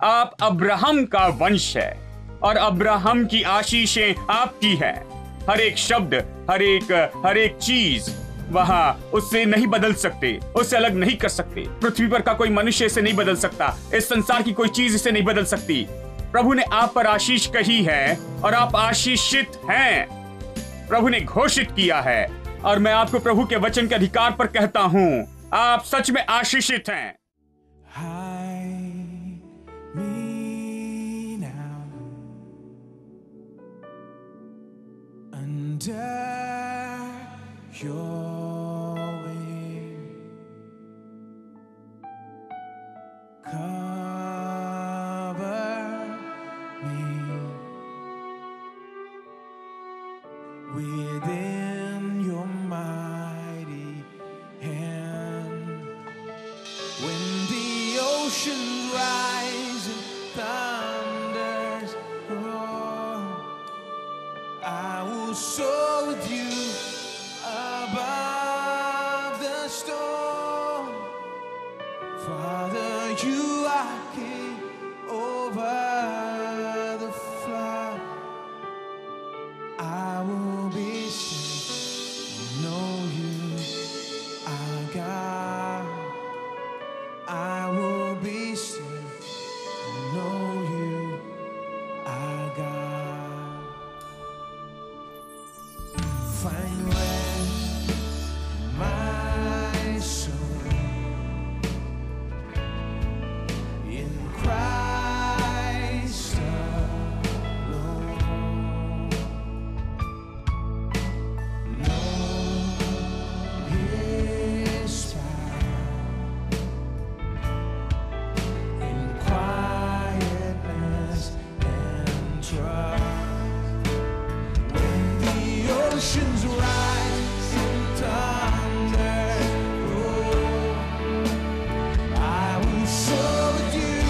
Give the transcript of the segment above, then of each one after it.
आप अब्राहम का वंश है और अब्राहम की आशीषें आपकी है। हर एक शब्द, हर एक चीज वहां उससे नहीं बदल सकते, उससे अलग नहीं कर सकते। पृथ्वी पर का कोई मनुष्य इसे नहीं बदल सकता, इस संसार की कोई चीज इसे नहीं बदल सकती। प्रभु ने आप पर आशीष कही है और आप आशीषित हैं। प्रभु ने घोषित किया है और मैं आपको प्रभु के वचन के अधिकार पर कहता हूं, आप सच में आशीषित हैं। Within your mighty hand, when the ocean rise and thunders roar, I will soar with you above the storm. Father, you are king over the flood. I will be still, know you are God. I will be still, know you are God. Find rest, my soul, in Christ alone. Oceans rise and thunder roar, I will soar with you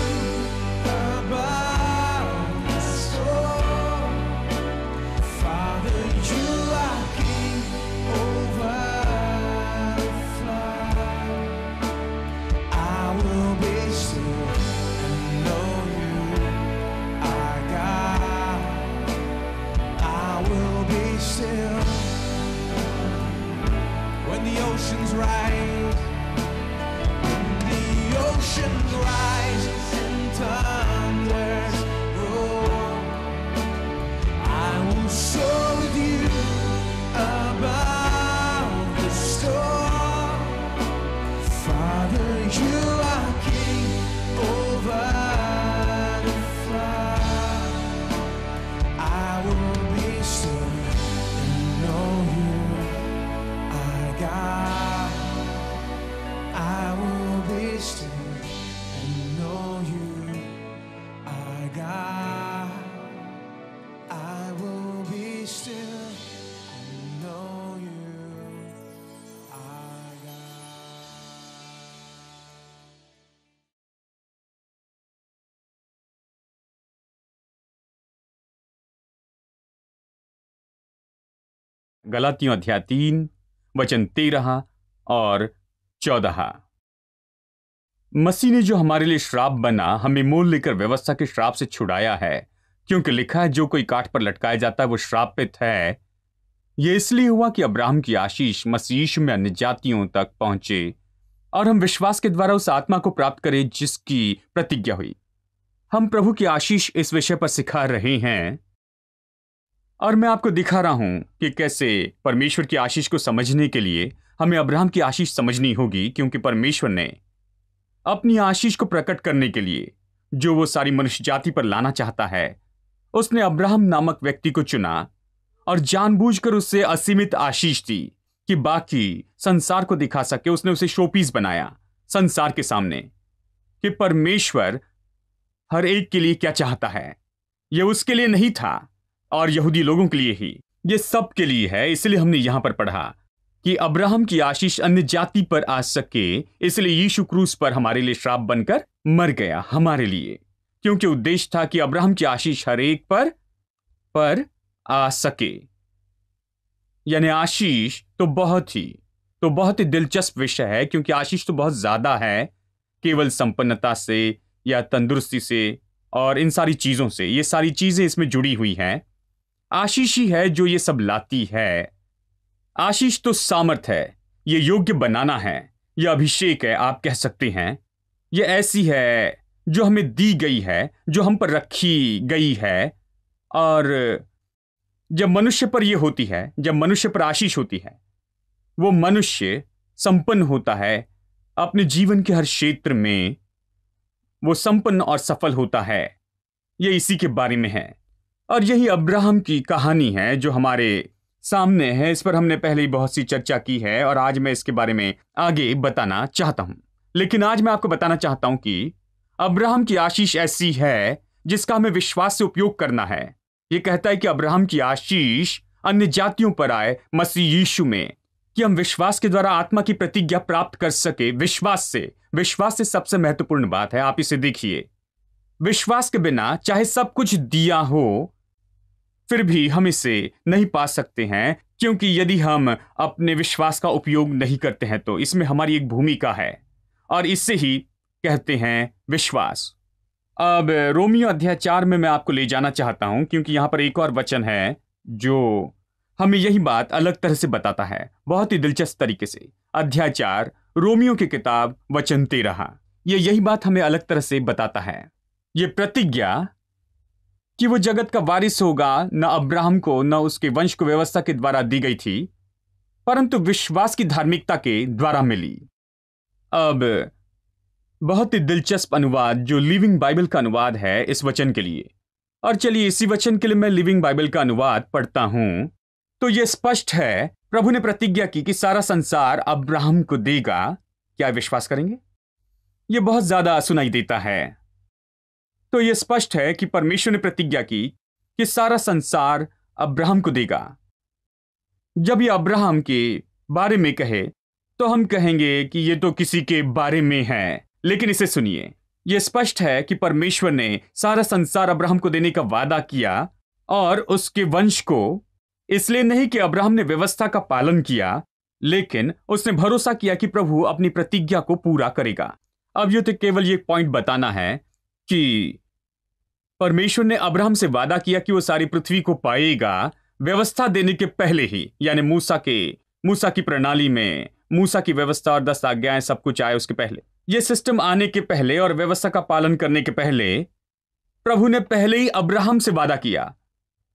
above the storm. Father, you are king over the flood. I will be still and know you are God. I will be still. When the oceans rise, and thunders roar, I will soar with you above the storm. Father, you are king over the flood. I will be still and know you are God. I will be still and know you are God. I will be still and know you are God. गलातियों अध्याय 3 वचन 13 और 14। मसीह ने जो हमारे लिए श्राप बना, हमें मोल लेकर व्यवस्था के श्राप से छुड़ाया है, क्योंकि लिखा है, जो कोई काठ पर लटकाया जाता है वो श्रापित है। यह इसलिए हुआ कि अब्राहम की आशीष मसीह यीशु में अन्य जातियों तक पहुंचे और हम विश्वास के द्वारा उस आत्मा को प्राप्त करें जिसकी प्रतिज्ञा हुई। हम प्रभु की आशीष इस विषय पर सिखा रहे हैं और मैं आपको दिखा रहा हूं कि कैसे परमेश्वर की आशीष को समझने के लिए हमें अब्राहम की आशीष समझनी होगी, क्योंकि परमेश्वर ने अपनी आशीष को प्रकट करने के लिए जो वो सारी मनुष्य जाति पर लाना चाहता है, उसने अब्राहम नामक व्यक्ति को चुना और जानबूझकर उससे असीमित आशीष दी कि बाकी संसार को दिखा सके। उसने उसे शोपीस बनाया संसार के सामने कि परमेश्वर हर एक के लिए क्या चाहता है। यह उसके लिए नहीं था और यहूदी लोगों के लिए ही, यह सब के लिए है। इसलिए हमने यहां पर पढ़ा कि अब्राहम की आशीष अन्य जाति पर आ सके, इसलिए यीशु क्रूस पर हमारे लिए श्राप बनकर मर गया हमारे लिए, क्योंकि उद्देश्य था कि अब्राहम की आशीष हर एक पर आ सके। यानी आशीष तो बहुत ही दिलचस्प विषय है, क्योंकि आशीष तो बहुत ज्यादा है। केवल संपन्नता से या तंदुरुस्ती से और इन सारी चीजों से, ये सारी चीजें इसमें जुड़ी हुई हैं। आशीष ही है जो ये सब लाती है। आशीष तो सामर्थ है, ये योग्य बनाना है, यह अभिषेक है, आप कह सकते हैं। ये ऐसी है जो हमें दी गई है, जो हम पर रखी गई है। और जब मनुष्य पर यह होती है, जब मनुष्य पर आशीष होती है, वो मनुष्य संपन्न होता है अपने जीवन के हर क्षेत्र में, वो संपन्न और सफल होता है। ये इसी के बारे में है। और यही अब्राहम की कहानी है जो हमारे सामने है। इस पर हमने पहले ही बहुत सी चर्चा की है और आज मैं इसके बारे में आगे बताना चाहता हूं। लेकिन आज मैं आपको बताना चाहता हूं कि अब्राहम की आशीष ऐसी है जिसका हमें विश्वास से उपयोग करना है। यह कहता है कि अब्राहम की आशीष अन्य जातियों पर आए मसीह यीशु में, कि हम विश्वास के द्वारा आत्मा की प्रतिज्ञा प्राप्त कर सके। विश्वास से सबसे महत्वपूर्ण बात है। आप इसे देखिए, विश्वास के बिना चाहे सब कुछ दिया हो, फिर भी हम इसे नहीं पा सकते हैं, क्योंकि यदि हम अपने विश्वास का उपयोग नहीं करते हैं तो इसमें हमारी एक भूमिका है और इससे ही कहते हैं विश्वास। अब रोमियो अध्याय 4 में मैं आपको ले जाना चाहता हूं, क्योंकि यहां पर एक और वचन है जो हमें यही बात अलग तरह से बताता है, बहुत ही दिलचस्प तरीके से। अध्याय 4 रोमियो की किताब वचन 13, यही बात हमें अलग तरह से बताता है। ये प्रतिज्ञा कि वो जगत का वारिस होगा न अब्राहम को न उसके वंश को व्यवस्था के द्वारा दी गई थी, परंतु विश्वास की धार्मिकता के द्वारा मिली। अब बहुत ही दिलचस्प अनुवाद जो लिविंग बाइबल का अनुवाद है इस वचन के लिए, और चलिए इसी वचन के लिए मैं लिविंग बाइबल का अनुवाद पढ़ता हूं। तो यह स्पष्ट है, प्रभु ने प्रतिज्ञा की कि सारा संसार अब्राहम को देगा। क्या विश्वास करेंगे? यह बहुत ज्यादा सुनाई देता है। तो यह स्पष्ट है कि परमेश्वर ने प्रतिज्ञा की कि सारा संसार अब्राहम को देगा। जब यह अब्राहम के बारे में कहे तो हम कहेंगे कि यह तो किसी के बारे में है, लेकिन इसे सुनिए, यह स्पष्ट है कि परमेश्वर ने सारा संसार अब्राहम को देने का वादा किया, और उसके वंश को। इसलिए नहीं कि अब्राहम ने व्यवस्था का पालन किया, लेकिन उसने भरोसा किया कि प्रभु अपनी प्रतिज्ञा को पूरा करेगा। अब यह तो केवल ये पॉइंट बताना है कि परमेश्वर ने अब्राहम से वादा किया कि वो सारी पृथ्वी को पाएगा व्यवस्था देने के पहले ही, यानी मूसा की प्रणाली में, मूसा की व्यवस्था और 10 आज्ञाएं सब कुछ आए उसके पहले, यह सिस्टम आने के पहले और व्यवस्था का पालन करने के पहले प्रभु ने पहले ही अब्राहम से वादा किया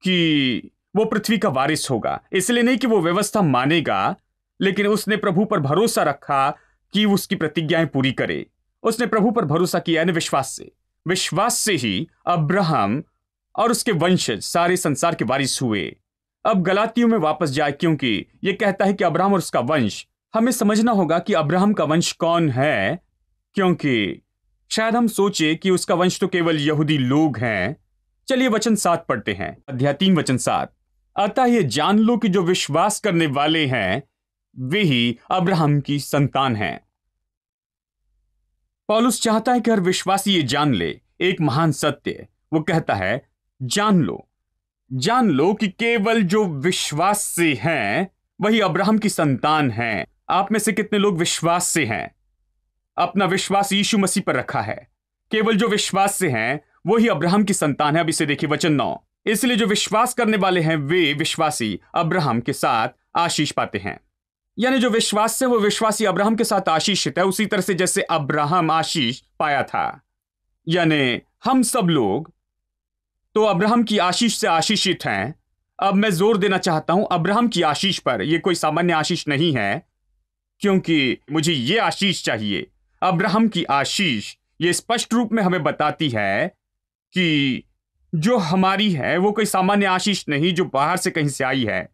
कि वो पृथ्वी का वारिस होगा। इसलिए नहीं कि वो व्यवस्था मानेगा, लेकिन उसने प्रभु पर भरोसा रखा कि उसकी प्रतिज्ञाएं पूरी करे। उसने प्रभु पर भरोसा किया, यानी विश्वास से ही अब्राहम और उसके वंशज सारे संसार के वारिस हुए। अब गलातियों में वापस जाए, क्योंकि यह कहता है कि अब्राहम और उसका वंश। हमें समझना होगा कि अब्राहम का वंश कौन है, क्योंकि शायद हम सोचे कि उसका वंश तो केवल यहूदी लोग हैं। चलिए वचन 7 पढ़ते हैं, अध्याय 3 वचन 7। अतः ये जान लो कि जो विश्वास करने वाले हैं वे ही अब्राहम की संतान हैं। पौलुस चाहता है कि हर विश्वासी ये जान ले एक महान सत्य। वो कहता है जान लो कि केवल जो विश्वास से हैं वही अब्राहम की संतान हैं। आप में से कितने लोग विश्वास से हैं? अपना विश्वास यीशु मसीह पर रखा है। केवल जो विश्वास से हैं वही अब्राहम की संतान है। अब इसे देखिए वचन 9। इसलिए जो विश्वास करने वाले हैं वे विश्वासी अब्राहम के साथ आशीष पाते हैं। यानी जो विश्वास से वो विश्वासी अब्राहम के साथ आशीषित है, उसी तरह से जैसे अब्राहम आशीष पाया था। यानी हम सब लोग तो अब्राहम की आशीष से आशीषित हैं। अब मैं जोर देना चाहता हूं अब्राहम की आशीष पर। यह कोई सामान्य आशीष नहीं है, क्योंकि मुझे यह आशीष चाहिए। अब्राहम की आशीष ये स्पष्ट रूप में हमें बताती है कि जो हमारी है वो कोई सामान्य आशीष नहीं जो बाहर से कहीं से आई है।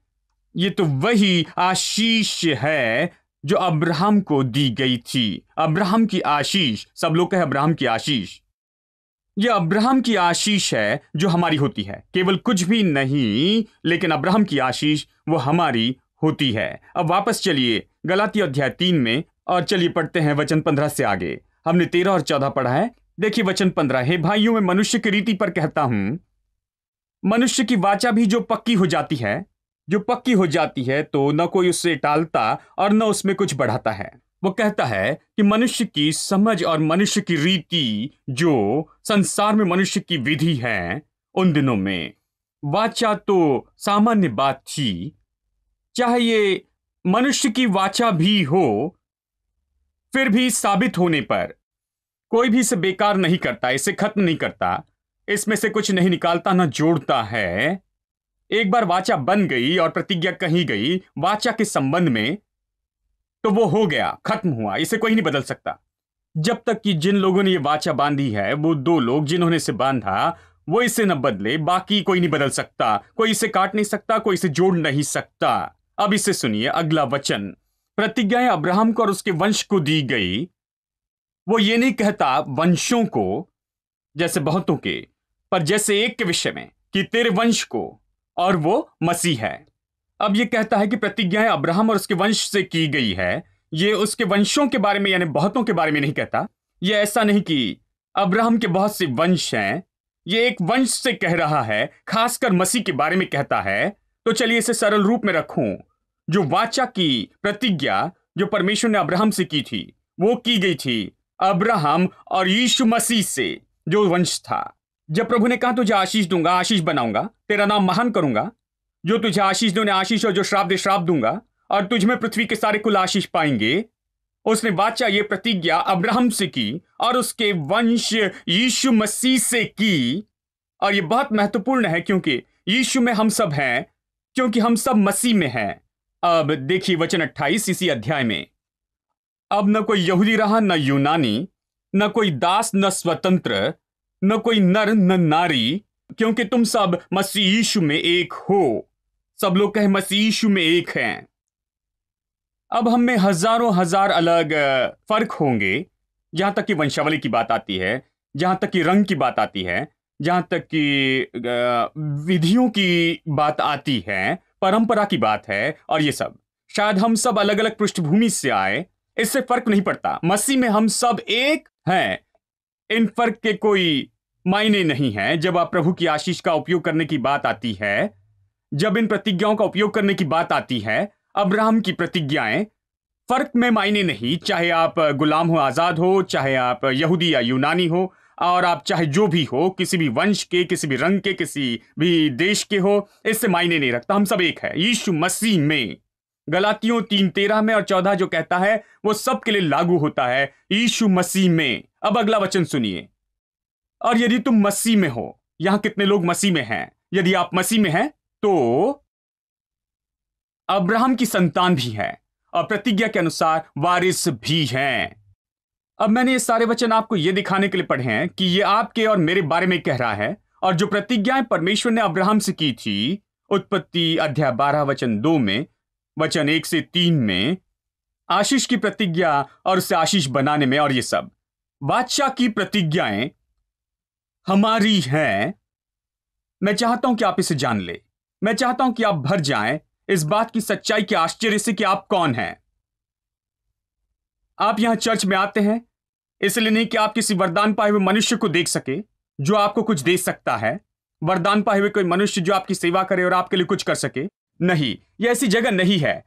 ये तो वही आशीष है जो अब्राहम को दी गई थी। अब्राहम की आशीष, सब लोग कहे अब्राहम की आशीष। यह अब्राहम की आशीष है जो हमारी होती है, केवल कुछ भी नहीं, लेकिन अब्राहम की आशीष वो हमारी होती है। अब वापस चलिए गलाती अध्याय 3 में और चलिए पढ़ते हैं वचन 15 से आगे। हमने 13 और 14 पढ़ा है। देखिए वचन 15। हे भाइयों, मैं मनुष्य की रीति पर कहता हूं, मनुष्य की वाचा भी जो पक्की हो जाती है तो न कोई उससे टालता और न उसमें कुछ बढ़ाता है। वो कहता है कि मनुष्य की समझ और मनुष्य की रीति जो संसार में मनुष्य की विधि है, उन दिनों में वाचा तो सामान्य बात थी। चाहे ये मनुष्य की वाचा भी हो, फिर भी साबित होने पर कोई भी इसे बेकार नहीं करता, इसे खत्म नहीं करता, इसमें से कुछ नहीं निकालता, ना जोड़ता है। एक बार वाचा बन गई और प्रतिज्ञा कही गई वाचा के संबंध में, तो वो हो गया, खत्म हुआ, इसे कोई नहीं बदल सकता। जब तक कि जिन लोगों ने ये वाचा बांधी है, वो दो लोग जिन्होंने इसे बांधा, वो इसे न बदले, बाकी कोई नहीं बदल सकता। कोई इसे काट नहीं सकता, कोई इसे जोड़ नहीं सकता। अब इसे सुनिए, अगला वचन। प्रतिज्ञाएं अब्राहम को और उसके वंश को दी गई। वो ये नहीं कहता वंशों को जैसे बहुतों के, पर जैसे एक के विषय में कि तेरे वंश को, और वो मसीह है। अब ये कहता है कि प्रतिज्ञाएं अब्राहम और उसके वंश से की गई है। ये उसके वंशों के बारे में यानी बहुतों के बारे में नहीं कहता। ये ऐसा नहीं कि अब्राहम के बहुत से वंश हैं, ये एक वंश से कह रहा है, खासकर मसीह के बारे में कहता है। तो चलिए इसे सरल रूप में रखूं। जो वाचा की प्रतिज्ञा जो परमेश्वर ने अब्राहम से की थी, वो की गई थी अब्राहम और यीशु मसीह से, जो वंश था। जब प्रभु ने कहा तुझे आशीष दूंगा, आशीष बनाऊंगा, तेरा नाम महान करूंगा, जो तुझे आशीष दे उन्हें आशीष और जो श्राप दे श्राप दूंगा, और तुझ में पृथ्वी के सारे कुल आशीष पाएंगे। उसने वाचा ये प्रतिज्ञा अब्राहम से की और उसके वंश यीशु मसीह से की। और ये बहुत महत्वपूर्ण है क्योंकि यीशु में हम सब हैं, क्योंकि हम सब मसीह में हैं। अब देखिए वचन 28 इसी अध्याय में। अब न कोई यहूदी रहा न यूनानी, न कोई दास न स्वतंत्र, न कोई नर न नारी, क्योंकि तुम सब मसीह यीशु में एक हो। सब लोग कहे मसीह यीशु में एक हैं। अब हम में हजारों हजार अलग फर्क होंगे, जहां तक कि वंशावली की बात आती है, जहां तक कि रंग की बात आती है, जहां तक कि विधियों की बात आती है, परंपरा की बात है, और ये सब। शायद हम सब अलग अलग पृष्ठभूमि से आए, इससे फर्क नहीं पड़ता। मसीह में हम सब एक हैं। इन फर्क के कोई मायने नहीं है। जब आप प्रभु की आशीष का उपयोग करने की बात आती है, जब इन प्रतिज्ञाओं का उपयोग करने की बात आती है, अब्राहम की प्रतिज्ञाएं, फर्क में मायने नहीं। चाहे आप गुलाम हो, आजाद हो, चाहे आप यहूदी या यूनानी हो, और आप चाहे जो भी हो, किसी भी वंश के, किसी भी रंग के, किसी भी देश के हो, इससे मायने नहीं रखता। हम सब एक है यीशु मसीह में। गलातियों 3:13 में और 14 जो कहता है, वो सब के लिए लागू होता है यीशु मसीह में। अब अगला वचन सुनिए। और यदि तुम मसीह में हो, यहां कितने लोग मसीह में हैं? यदि आप मसीह में हैं तो अब्राहम की संतान भी है और प्रतिज्ञा के अनुसार वारिस भी हैं। अब मैंने ये सारे वचन आपको ये दिखाने के लिए पढ़े हैं कि ये आपके और मेरे बारे में कह रहा है। और जो प्रतिज्ञाएं परमेश्वर ने अब्राहम से की थी, उत्पत्ति अध्याय 12 वचन 2 में, वचन 1 से 3 में, आशीष की प्रतिज्ञा और उसे आशीष बनाने में, और ये सब बादशाह की प्रतिज्ञाएं हमारी हैं। मैं चाहता हूं कि आप इसे जान ले। मैं चाहता हूं कि आप भर जाएं इस बात की सच्चाई के आश्चर्य से कि आप कौन हैं। आप यहां चर्च में आते हैं इसलिए नहीं कि आप किसी वरदान पाए हुए मनुष्य को देख सके जो आपको कुछ दे सकता है, वरदान पाए हुए कोई मनुष्य जो आपकी सेवा करे और आपके लिए कुछ कर सके। नहीं, यह ऐसी जगह नहीं है।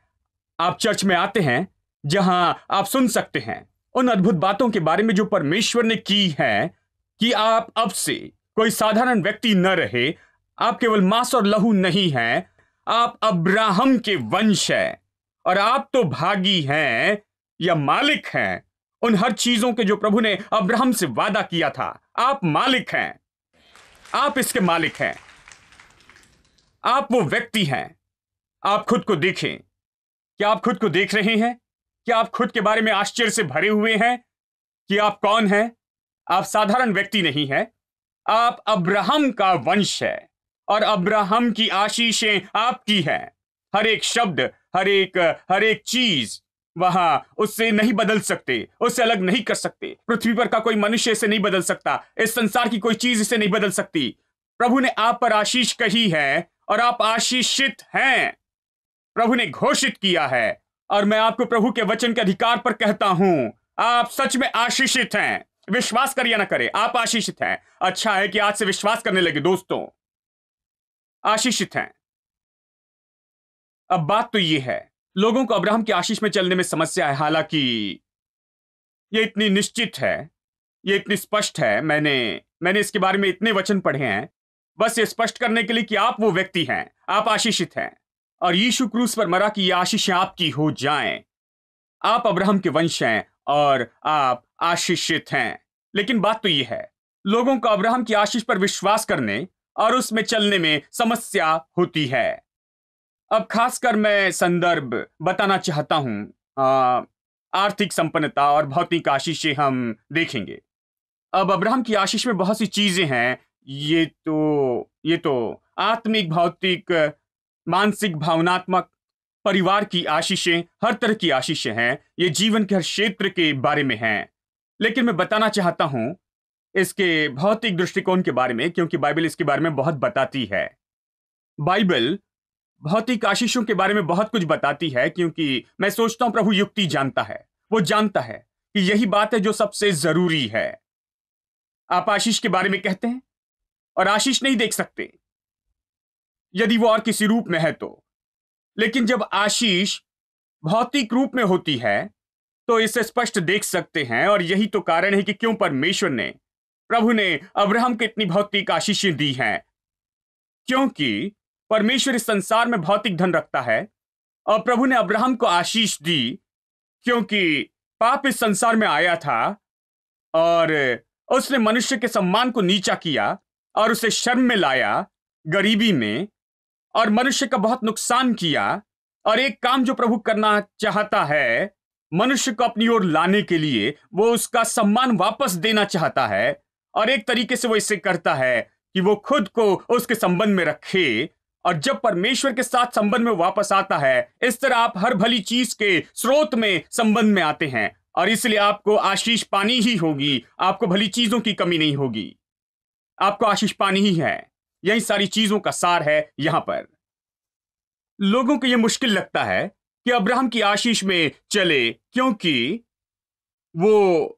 आप चर्च में आते हैं जहां आप सुन सकते हैं उन अद्भुत बातों के बारे में जो परमेश्वर ने की है, कि आप अब से कोई साधारण व्यक्ति न रहे। आप केवल मांस और लहू नहीं हैं, आप अब्राहम के वंश हैं, और आप तो भागी हैं या मालिक हैं उन हर चीजों के जो प्रभु ने अब्राहम से वादा किया था। आप मालिक हैं, आप इसके मालिक हैं, आप वो व्यक्ति हैं। आप खुद को देखें। क्या आप खुद को देख रहे हैं? क्या आप खुद के बारे में आश्चर्य से भरे हुए हैं कि आप कौन हैं? आप साधारण व्यक्ति नहीं हैं, आप अब्राहम का वंश है, और अब्राहम की आशीषें आपकी हैं। हर एक शब्द, हर एक चीज वहां उससे नहीं बदल सकते, उससे अलग नहीं कर सकते। पृथ्वी पर का कोई मनुष्य इसे नहीं बदल सकता, इस संसार की कोई चीज इसे नहीं बदल सकती। प्रभु ने आप पर आशीष कही है और आप आशीषित हैं। प्रभु ने घोषित किया है, और मैं आपको प्रभु के वचन के अधिकार पर कहता हूं, आप सच में आशीषित हैं। विश्वास करिए ना करे, आप आशीषित हैं। अच्छा है कि आज से विश्वास करने लगे दोस्तों, आशीषित हैं। अब बात तो यह है, लोगों को अब्राहम की आशीष में चलने में समस्या है। हालांकि ये इतनी निश्चित है, ये इतनी स्पष्ट है। मैंने इसके बारे में इतने वचन पढ़े हैं, बस ये स्पष्ट करने के लिए कि आप वो व्यक्ति हैं, आप आशीषित हैं, और यीशु क्रूस पर मरा कि ये आशीषें आपकी हो जाएं। आप अब्राहम के वंश हैं और आप आशीषित हैं। लेकिन बात तो ये है, लोगों को अब्राहम की आशीष पर विश्वास करने और उसमें चलने में समस्या होती है। अब खासकर मैं संदर्भ बताना चाहता हूं, आर्थिक संपन्नता और भौतिक आशीषें हम देखेंगे। अब अब्राहम की आशीष में बहुत सी चीजें हैं। ये तो आत्मिक, भौतिक, मानसिक, भावनात्मक, परिवार की आशीषें, हर तरह की आशीषें हैं। ये जीवन के हर क्षेत्र के बारे में हैं। लेकिन मैं बताना चाहता हूं इसके भौतिक दृष्टिकोण के बारे में, क्योंकि बाइबल इसके बारे में बहुत बताती है। बाइबल भौतिक आशीषों के बारे में बहुत कुछ बताती है, क्योंकि मैं सोचता हूं प्रभु युक्ति जानता है। वो जानता है कि यही बात है जो सबसे जरूरी है। आप आशीष के बारे में कहते हैं और आशीष नहीं देख सकते यदि वो और किसी रूप में है तो। लेकिन जब आशीष भौतिक रूप में होती है तो इसे स्पष्ट देख सकते हैं। और यही तो कारण है कि क्यों परमेश्वर ने, प्रभु ने अब्राहम को इतनी भौतिक आशीषें दी हैं। क्योंकि परमेश्वर इस संसार में भौतिक धन रखता है और प्रभु ने अब्राहम को आशीष दी, क्योंकि पाप इस संसार में आया था और उसने मनुष्य के सम्मान को नीचा किया और उसे शर्म में लाया, गरीबी में, और मनुष्य का बहुत नुकसान किया। और एक काम जो प्रभु करना चाहता है, मनुष्य को अपनी ओर लाने के लिए, वो उसका सम्मान वापस देना चाहता है। और एक तरीके से वो इसे करता है कि वो खुद को उसके संबंध में रखे। और जब परमेश्वर के साथ संबंध में वापस आता है, इस तरह आप हर भली चीज के स्रोत में संबंध में आते हैं और इसलिए आपको आशीष पानी ही होगी। आपको भली चीजों की कमी नहीं होगी, आपको आशीष पानी ही है। यही सारी चीजों का सार है। यहां पर लोगों को यह मुश्किल लगता है कि अब्राहम की आशीष में चले, क्योंकि वो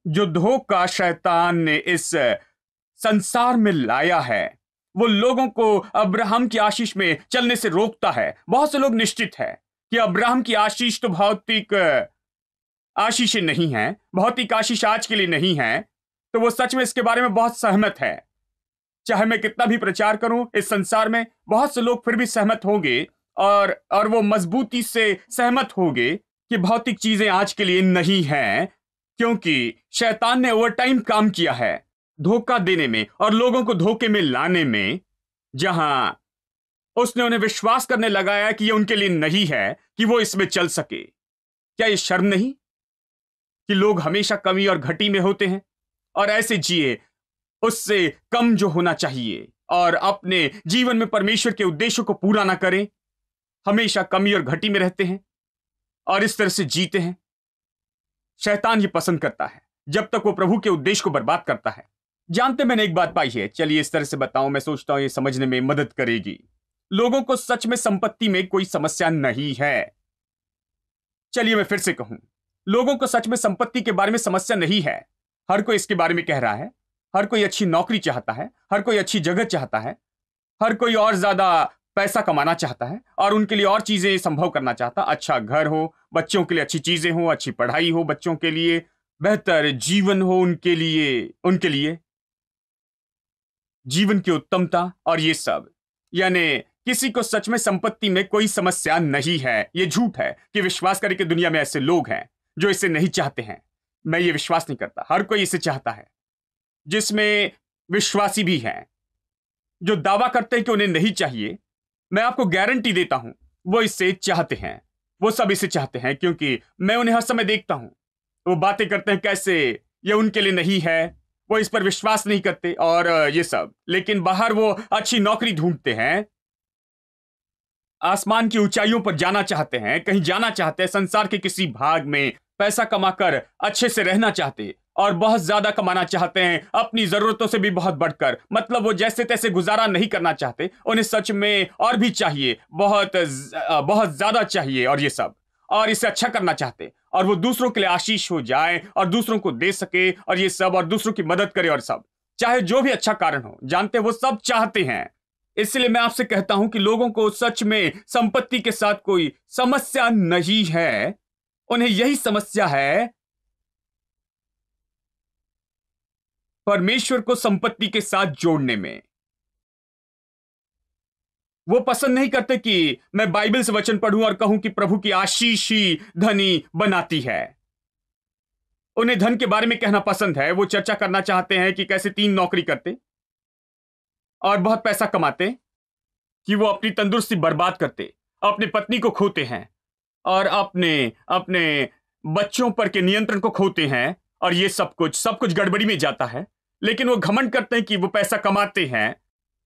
जो धोखा शैतान ने इस संसार में लाया है, वो लोगों को अब्राहम की आशीष में चलने से रोकता है। बहुत से लोग निश्चित है कि अब्राहम की आशीष तो भौतिक आशीषें नहीं है, भौतिक आशीष आज के लिए नहीं है। तो वो सच में इसके बारे में बहुत सहमत है। चाहे मैं कितना भी प्रचार करूं इस संसार में, बहुत से लोग फिर भी सहमत होंगे और वो मजबूती से सहमत होंगे कि भौतिक चीजें आज के लिए नहीं हैं, क्योंकि शैतान ने ओवरटाइम काम किया है धोखा देने में और लोगों को धोखे में लाने में। जहां उसने उन्हें विश्वास करने लगाया कि ये उनके लिए नहीं है कि वो इसमें चल सके। क्या ये शर्म नहीं कि लोग हमेशा कमी और घटी में होते हैं और ऐसे जिए उससे कम जो होना चाहिए और अपने जीवन में परमेश्वर के उद्देश्यों को पूरा ना करें, हमेशा कमी और घटी में रहते हैं और इस तरह से जीते हैं। शैतान ये पसंद करता है जब तक वो प्रभु के उद्देश्य को बर्बाद करता है। जानते, मैंने एक बात पाई है, चलिए इस तरह से बताऊं, मैं सोचता हूं ये समझने में मदद करेगी। लोगों को सच में संपत्ति में कोई समस्या नहीं है। चलिए मैं फिर से कहूं, लोगों को सच में संपत्ति के बारे में समस्या नहीं है। हर कोई इसके बारे में कह रहा है। हर कोई अच्छी नौकरी चाहता है, हर कोई अच्छी जगह चाहता है, हर कोई और ज्यादा पैसा कमाना चाहता है और उनके लिए और चीजें संभव करना चाहता। अच्छा घर हो, बच्चों के लिए अच्छी चीजें हो, अच्छी पढ़ाई हो बच्चों के लिए, बेहतर जीवन हो उनके लिए जीवन की उत्तमता और ये सब। यानी किसी को सच में संपत्ति में कोई समस्या नहीं है। ये झूठ है कि विश्वास करें कि दुनिया में ऐसे लोग हैं जो इसे नहीं चाहते हैं। मैं ये विश्वास नहीं करता। हर कोई इसे चाहता है, जिसमें विश्वासी भी हैं जो दावा करते हैं कि उन्हें नहीं चाहिए। मैं आपको गारंटी देता हूं वो इसे चाहते हैं। वो सब इसे चाहते हैं, क्योंकि मैं उन्हें हर समय देखता हूं। वो बातें करते हैं कैसे ये उनके लिए नहीं है, वो इस पर विश्वास नहीं करते और ये सब। लेकिन बाहर वो अच्छी नौकरी ढूंढते हैं, आसमान की ऊंचाइयों पर जाना चाहते हैं, कहीं जाना चाहते हैं, संसार के किसी भाग में पैसा कमाकर अच्छे से रहना चाहते और बहुत ज्यादा कमाना चाहते हैं, अपनी जरूरतों से भी बहुत बढ़कर। मतलब वो जैसे तैसे गुजारा नहीं करना चाहते, उन्हें सच में और भी चाहिए, बहुत ज्यादा चाहिए और ये सब, और इसे अच्छा करना चाहते और वो दूसरों के लिए आशीष हो जाए और दूसरों को दे सके और ये सब, और दूसरों की मदद करे और सब, चाहे जो भी अच्छा कारण हो। जानते, वो सब चाहते हैं। इसलिए मैं आपसे कहता हूं कि लोगों को सच में संपत्ति के साथ कोई समस्या नहीं है। उन्हें यही समस्या है, परमेश्वर को संपत्ति के साथ जोड़ने में। वो पसंद नहीं करते कि मैं बाइबल से वचन पढ़ूं और कहूं कि प्रभु की आशीष ही धनी बनाती है। उन्हें धन के बारे में कहना पसंद है। वो चर्चा करना चाहते हैं कि कैसे 3 नौकरी करते और बहुत पैसा कमाते, कि वो अपनी तंदुरुस्ती बर्बाद करते, अपनी पत्नी को खोते हैं और अपने अपने बच्चों पर के नियंत्रण को खोते हैं, और ये सब कुछ गड़बड़ी में जाता है। लेकिन वो घमंड करते हैं कि वो पैसा कमाते हैं।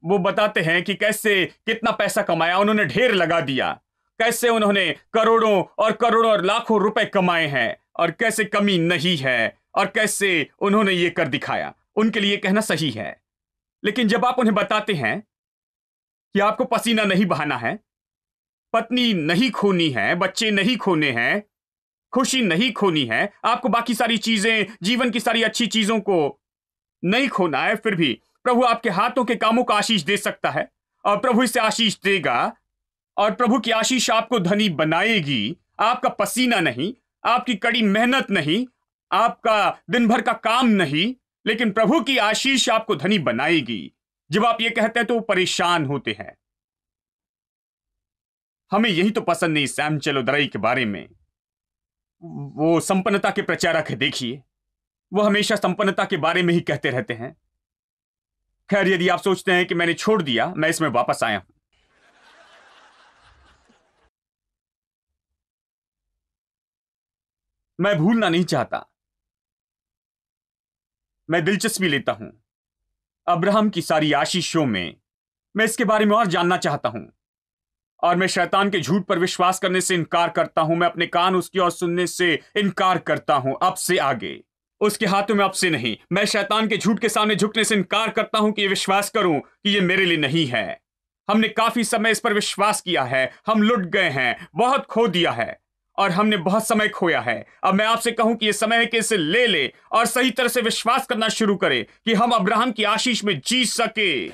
वो बताते हैं कि कैसे कितना पैसा कमाया, उन्होंने ढेर लगा दिया, कैसे उन्होंने करोड़ों और लाखों रुपए कमाए हैं और कैसे कमी नहीं है, और कैसे उन्होंने ये कर दिखाया। उनके लिए कहना सही है। लेकिन जब आप उन्हें बताते हैं कि आपको पसीना नहीं बहाना है, पत्नी नहीं खोनी है, बच्चे नहीं खोने हैं, खुशी नहीं खोनी है, आपको बाकी सारी चीजें, जीवन की सारी अच्छी चीजों को नहीं खोना है, फिर भी प्रभु आपके हाथों के कामों को आशीष दे सकता है, और प्रभु इसे आशीष देगा, और प्रभु की आशीष आपको धनी बनाएगी। आपका पसीना नहीं, आपकी कड़ी मेहनत नहीं, आपका दिन भर का काम नहीं, लेकिन प्रभु की आशीष आपको धनी बनाएगी। जब आप ये कहते हैं तो वो परेशान होते हैं। हमें यही तो पसंद नहीं सैम चलोदराई के बारे में। वो संपन्नता के प्रचारक है, देखिए, वो हमेशा संपन्नता के बारे में ही कहते रहते हैं। खैर, यदि आप सोचते हैं कि मैंने छोड़ दिया, मैं इसमें वापस आया हूं। मैं भूलना नहीं चाहता, मैं दिलचस्पी लेता हूं अब्राहम की सारी आशीषों में। मैं इसके बारे में और जानना चाहता हूं, और मैं शैतान के झूठ पर विश्वास करने से इनकार करता हूं। मैं अपने कान उसकी ओर सुनने से इनकार करता हूं, अब से आगे उसके हाथों में अब से नहीं। मैं शैतान के झूठ के सामने झुकने से इनकार करता हूं कि ये विश्वास करूं कि ये मेरे लिए नहीं है। हमने काफी समय इस पर विश्वास किया है, हम लुट गए हैं, बहुत खो दिया है, और हमने बहुत समय खोया है। अब मैं आपसे कहूं कि ये समय है कि इसे ले ले और सही तरह से विश्वास करना शुरू करें कि हम अब्राहम की आशीष में जी सके।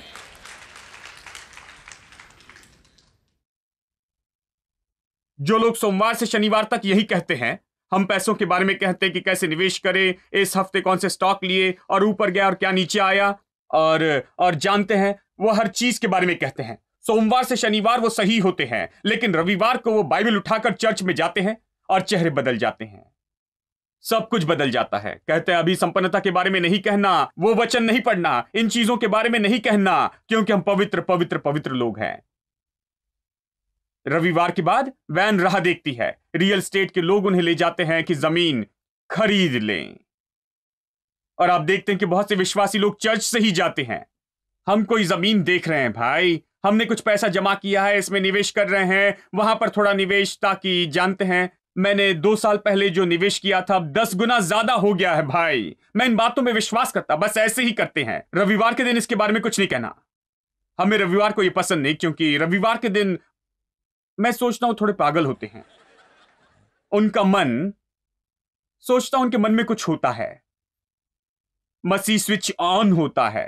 जो लोग सोमवार से शनिवार तक यही कहते हैं, हम पैसों के बारे में कहते हैं कि कैसे निवेश करें, इस हफ्ते कौन से स्टॉक लिए और ऊपर गया और क्या नीचे आया, और जानते हैं, वो हर चीज के बारे में कहते हैं। सोमवार से शनिवार वो सही होते हैं, लेकिन रविवार को वो बाइबल उठाकर चर्च में जाते हैं और चेहरे बदल जाते हैं, सब कुछ बदल जाता है। कहते हैं अभी संपन्नता के बारे में नहीं कहना, वो वचन नहीं पढ़ना, इन चीजों के बारे में नहीं कहना, क्योंकि हम पवित्र पवित्र पवित्र लोग हैं। रविवार के बाद वैन राह देखती है, रियल एस्टेट के लोग उन्हें ले जाते हैं कि जमीन खरीद लें, और आप देखते हैं कि बहुत से विश्वासी लोग चर्च से ही जाते हैं। हम कोई जमीन देख रहे हैं भाई, हमने कुछ पैसा जमा किया है, इसमें निवेश कर रहे हैं, वहां पर थोड़ा निवेश, ताकि जानते हैं मैंने 2 साल पहले जो निवेश किया था अब 10 गुना ज्यादा हो गया है। भाई, मैं इन बातों में विश्वास करता, बस ऐसे ही करते हैं। रविवार के दिन इसके बारे में कुछ नहीं कहना। हमें रविवार को ये पसंद नहीं, क्योंकि रविवार के दिन मैं सोचता हूं थोड़े पागल होते हैं, उनका मन, सोचता हूं उनके मन में कुछ होता है, मसीह स्विच ऑन होता है,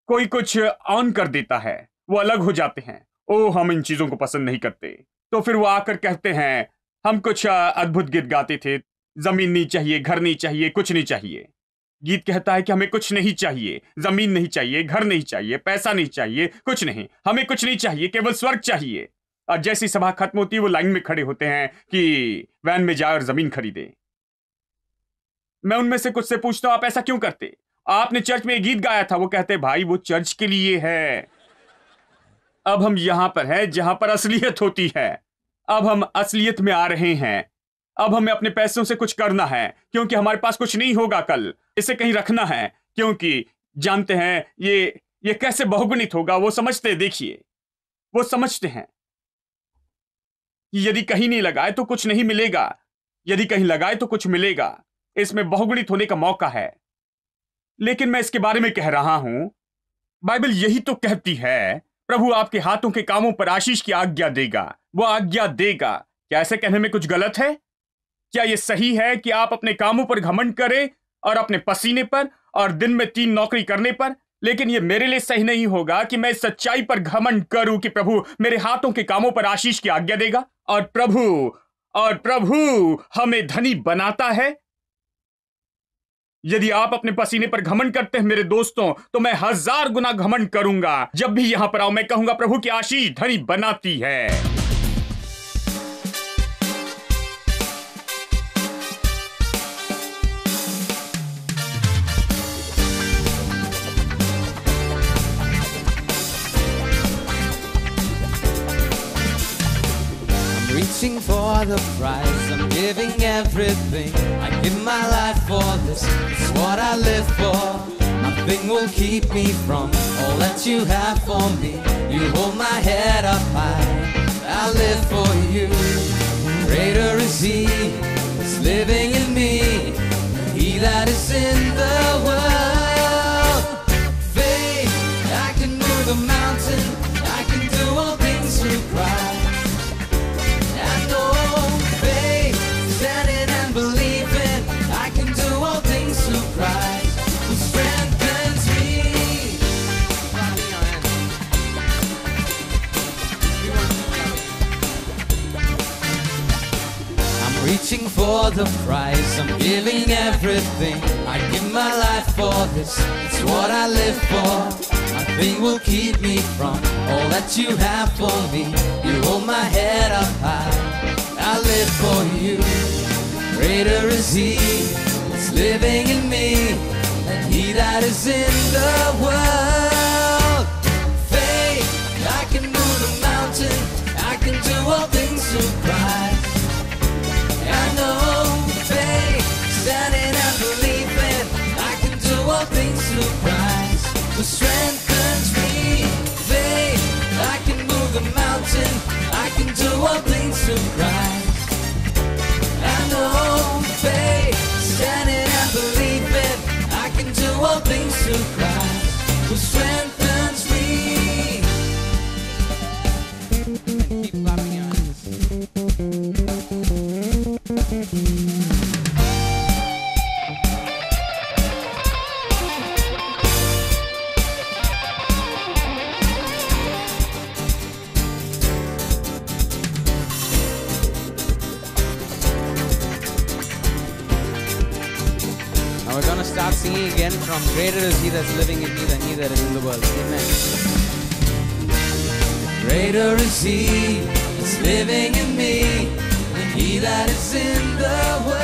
कोई कुछ ऑन कर देता है, वो अलग हो जाते हैं। ओ, हम इन चीजों को पसंद नहीं करते। तो फिर वो आकर कहते हैं हम कुछ अद्भुत गीत गाते थे, जमीन नहीं चाहिए, घर नहीं चाहिए, कुछ नहीं चाहिए। गीत कहता है कि हमें कुछ नहीं चाहिए, जमीन नहीं चाहिए, घर नहीं चाहिए, पैसा नहीं चाहिए, कुछ नहीं, हमें कुछ नहीं चाहिए, केवल स्वर्ग चाहिए। और जैसी सभा खत्म होती है वो लाइन में खड़े होते हैं कि वैन में जाए और जमीन खरीदे। मैं उनमें से कुछ से पूछता हूं आप ऐसा क्यों करते? आपने चर्च में एक गीत गाया था। वो कहते भाई वो चर्च के लिए है, अब हम यहां पर हैं जहां पर असलियत होती है। अब हम असलियत में आ रहे हैं। अब हमें अपने पैसों से कुछ करना है, क्योंकि हमारे पास कुछ नहीं होगा कल, इसे कहीं रखना है, क्योंकि जानते हैं ये कैसे बहुगुणित होगा। वो समझते हैं, देखिए, वो समझते हैं कि यदि कहीं नहीं लगाए तो कुछ नहीं मिलेगा, यदि कहीं लगाए तो कुछ मिलेगा। इसमें बहुगुणित होने का मौका है। लेकिन मैं इसके बारे में कह रहा हूं, बाइबल यही तो कहती है, प्रभु आपके हाथों के कामों पर आशीष की आज्ञा देगा, वो आज्ञा देगा। क्या ऐसे कहने में कुछ गलत है? क्या यह सही है कि आप अपने कामों पर घमंड करें और अपने पसीने पर और दिन में 3 नौकरी करने पर? लेकिन यह मेरे लिए सही नहीं होगा कि मैं इस सच्चाई पर घमंड करूं कि प्रभु मेरे हाथों के कामों पर आशीष की आज्ञा देगा, और प्रभु और प्रभु हमें धनी बनाता है। यदि आप अपने पसीने पर घमंड करते हैं मेरे दोस्तों, तो मैं 1000 गुना घमंड करूंगा। जब भी यहां पर आऊं मैं कहूंगा प्रभु की आशीष धनी बनाती है। Reaching for the prize, I'm giving everything. I give my life for this, it's what I live for. Nothing will keep me from all that you have for me. You hold my head up high, I live for you. Greater is He that's living in me, He that is in the world. Faith, I can move the mountain, I can do all things through Christ. Reaching for the prize, I'm giving everything. I give my life for this, it's what I live for. Nothing will keep me from all that you have for me. You hold my head up high, I live for you. Greater is He that's living in me than he that is in the world. Faith, I can move the mountain, I can do all things through Christ. I know faith, standing and believing, I can do all things through Christ who strengthens me. Faith, I can move the mountain, I can do all things through Christ. I know faith, standing and believing, I can do all things through Christ who strengthens me. Keep clapping your hands. Now we're going to start singing again from Greater is He that's living in me than he that is in the world. Amen. Greater is He that's living in me than he that is in the world.